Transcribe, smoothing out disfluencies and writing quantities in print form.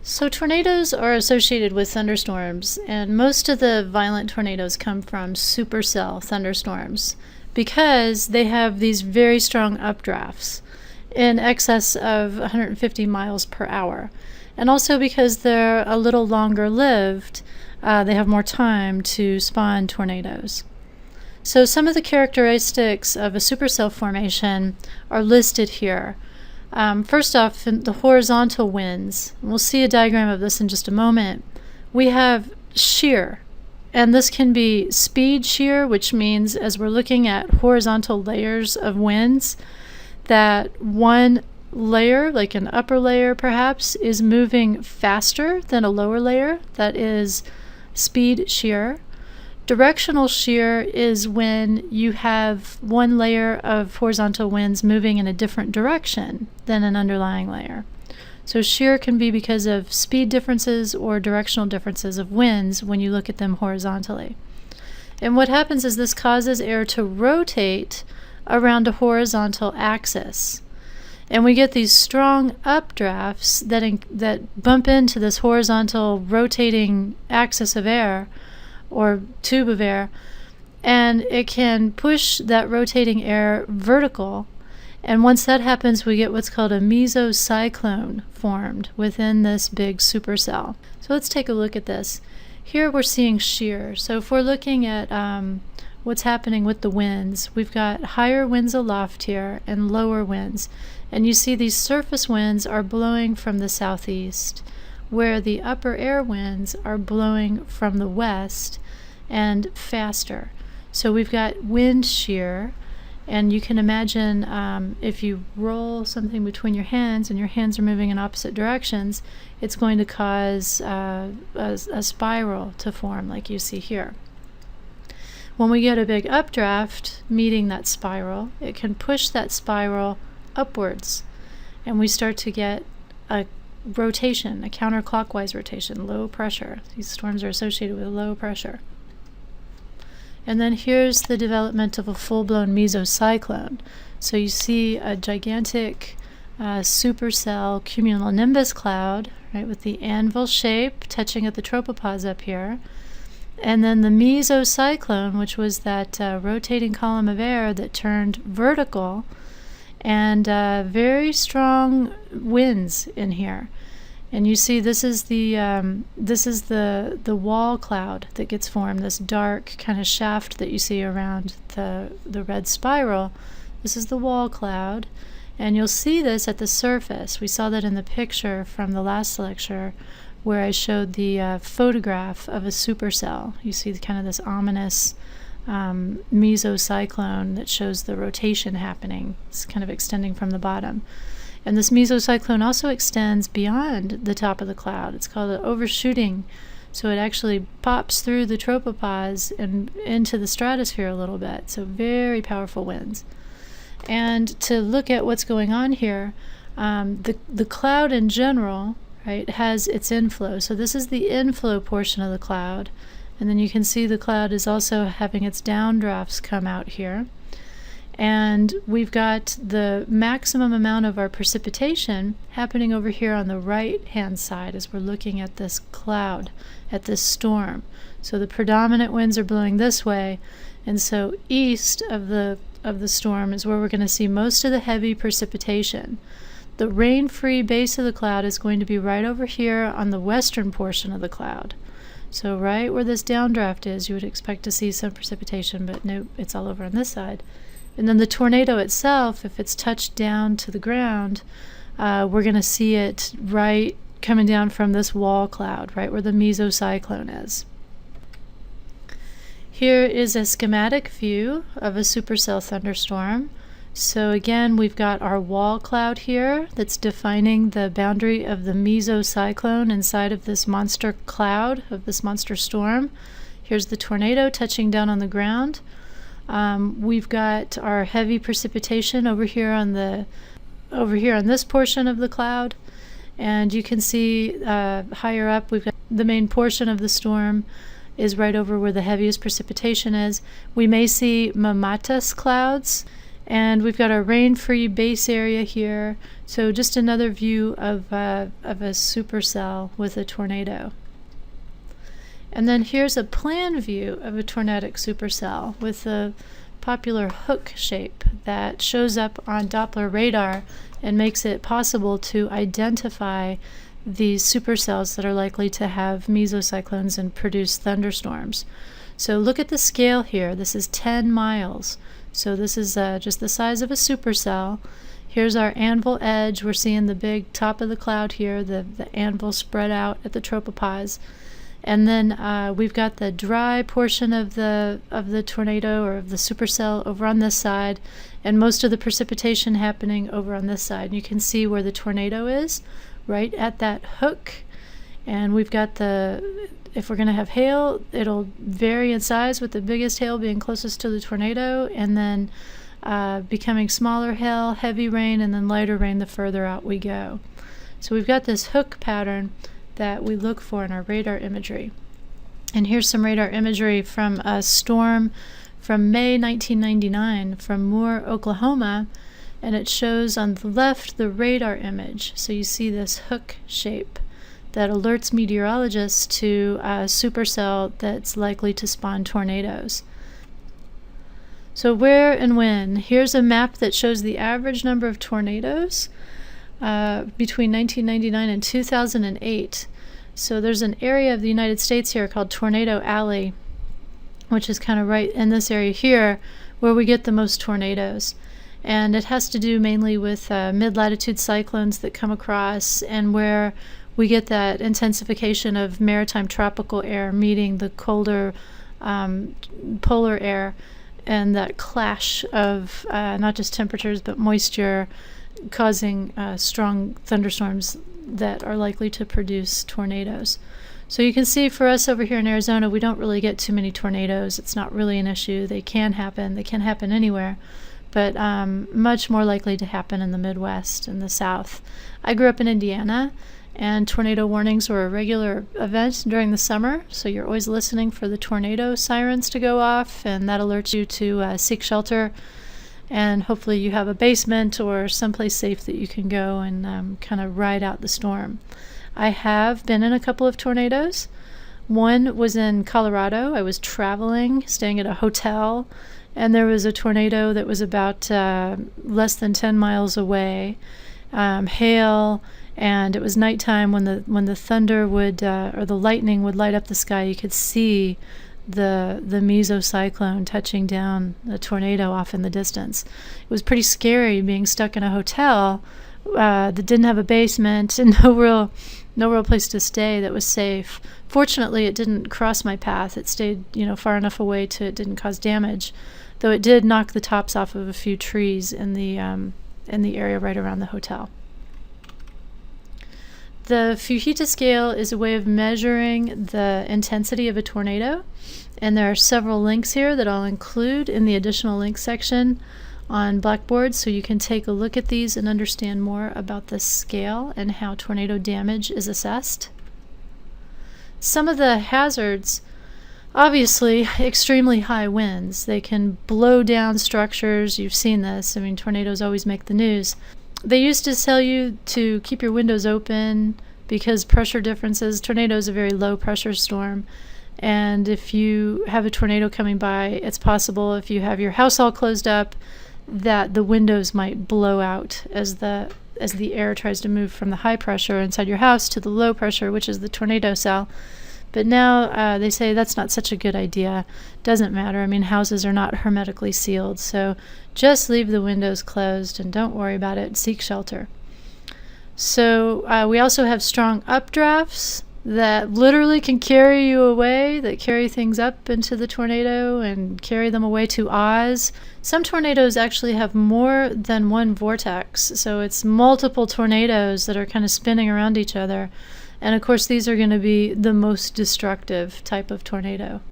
So tornadoes are associated with thunderstorms, and most of the violent tornadoes come from supercell thunderstorms because they have these very strong updrafts in excess of 150 miles per hour. And also because they're a little longer lived, they have more time to spawn tornadoes. So some of the characteristics of a supercell formation are listed here. First off, the horizontal winds, we'll see a diagram of this in just a moment, we have shear, and this can be speed shear, which means as we're looking at horizontal layers of winds, that one layer, like an upper layer perhaps, is moving faster than a lower layer. That is speed shear. Directional shear is when you have one layer of horizontal winds moving in a different direction than an underlying layer. So shear can be because of speed differences or directional differences of winds when you look at them horizontally. And what happens is this causes air to rotate around a horizontal axis. And we get these strong updrafts that bump into this horizontal rotating axis of air, or tube of air, and it can push that rotating air vertical. And once that happens, we get what's called a mesocyclone formed within this big supercell. So let's take a look at this. Here we're seeing shear. So if we're looking at what's happening with the winds, we've got higher winds aloft here and lower winds. And you see these surface winds are blowing from the southeast, where the upper air winds are blowing from the west and faster. So we've got wind shear, and you can imagine if you roll something between your hands and your hands are moving in opposite directions, it's going to cause a spiral to form like you see here. When we get a big updraft meeting that spiral, it can push that spiral upwards, and we start to get a rotation, a counterclockwise rotation, low pressure. These storms are associated with low pressure. And then here's the development of a full-blown mesocyclone. So you see a gigantic supercell cumulonimbus cloud, right, with the anvil shape touching at the tropopause up here. And then the mesocyclone, which was that rotating column of air that turned vertical, and very strong winds in here. And you see this is the wall cloud that gets formed, this dark kind of shaft that you see around the red spiral. This is the wall cloud, and you'll see this at the surface. We saw that in the picture from the last lecture where I showed the photograph of a supercell. You see kind of this ominous mesocyclone that shows the rotation happening. It's kind of extending from the bottom. And this mesocyclone also extends beyond the top of the cloud. It's called an overshooting. So it actually pops through the tropopause and into the stratosphere a little bit. So very powerful winds. And to look at what's going on here, the cloud in general, right, has its inflow. So this is the inflow portion of the cloud. And then you can see the cloud is also having its downdrafts come out here. And we've got the maximum amount of our precipitation happening over here on the right-hand side as we're looking at this cloud, at this storm. So the predominant winds are blowing this way, and so east of the storm is where we're going to see most of the heavy precipitation. The rain-free base of the cloud is going to be right over here on the western portion of the cloud. So right where this downdraft is, you would expect to see some precipitation, but nope, it's all over on this side. And then the tornado itself, if it's touched down to the ground, we're going to see it right coming down from this wall cloud, right where the mesocyclone is. Here is a schematic view of a supercell thunderstorm. So again, we've got our wall cloud here that's defining the boundary of the mesocyclone inside of this monster cloud, of this monster storm. Here's the tornado touching down on the ground. We've got our heavy precipitation over here on this portion of the cloud, and you can see higher up we've got the main portion of the storm is right over where the heaviest precipitation is. We may see mammatus clouds, And we've got our rain-free base area here. So just another view of a supercell with a tornado. And then here's a plan view of a tornadic supercell with a popular hook shape that shows up on Doppler radar and makes it possible to identify these supercells that are likely to have mesocyclones and produce thunderstorms. So look at the scale here. This is 10 miles. So this is just the size of a supercell. Here's our anvil edge. We're seeing the big top of the cloud here, the anvil spread out at the tropopause. And then we've got the dry portion of the tornado or of the supercell over on this side, and most of the precipitation happening over on this side. And you can see where the tornado is, right at that hook. And we've got if we're going to have hail, it'll vary in size, with the biggest hail being closest to the tornado, and then becoming smaller hail, heavy rain, and then lighter rain the further out we go. So we've got this hook pattern that we look for in our radar imagery. And here's some radar imagery from a storm from May 1999 from Moore, Oklahoma, and it shows on the left the radar image. So you see this hook shape that alerts meteorologists to a supercell that's likely to spawn tornadoes. So where and when? Here's a map that shows the average number of tornadoes between 1999 and 2008. So there's an area of the United States here called Tornado Alley, which is kind of right in this area here where we get the most tornadoes. And it has to do mainly with mid-latitude cyclones that come across, and where we get that intensification of maritime tropical air meeting the colder polar air, and that clash of not just temperatures but moisture causing strong thunderstorms that are likely to produce tornadoes. So you can see for us over here in Arizona, we don't really get too many tornadoes. It's not really an issue. They can happen. They can happen anywhere, but much more likely to happen in the Midwest and the South. I grew up in Indiana, and tornado warnings were a regular event during the summer, so you're always listening for the tornado sirens to go off, and that alerts you to seek shelter, and hopefully you have a basement or someplace safe that you can go and kind of ride out the storm. I have been in a couple of tornadoes. One was in Colorado. I was traveling, staying at a hotel, and there was a tornado that was about less than 10 miles away. Hail, and it was nighttime when the thunder would or the lightning would light up the sky. You could see the mesocyclone touching down the tornado off in the distance. It was pretty scary being stuck in a hotel that didn't have a basement and no real place to stay that was safe. Fortunately, it didn't cross my path. It stayed, far enough away to it didn't cause damage, though it did knock the tops off of a few trees in the area right around the hotel. The Fujita scale is a way of measuring the intensity of a tornado, and there are several links here that I'll include in the additional links section on Blackboard, so you can take a look at these and understand more about the scale and how tornado damage is assessed. Some of the hazards, obviously, extremely high winds. They can blow down structures. You've seen this. I mean, tornadoes always make the news. They used to tell you to keep your windows open because pressure differences. Tornado is a very low pressure storm, and if you have a tornado coming by, it's possible, if you have your house all closed up, that the windows might blow out as the air tries to move from the high pressure inside your house to the low pressure, which is the tornado cell. But now they say that's not such a good idea. Doesn't matter. I mean, houses are not hermetically sealed, so just leave the windows closed and don't worry about it. Seek shelter. So we also have strong updrafts that literally can carry you away, that carry things up into the tornado and carry them away to Oz. Some tornadoes actually have more than one vortex, so it's multiple tornadoes that are kind of spinning around each other. And of course, these are going to be the most destructive type of tornado.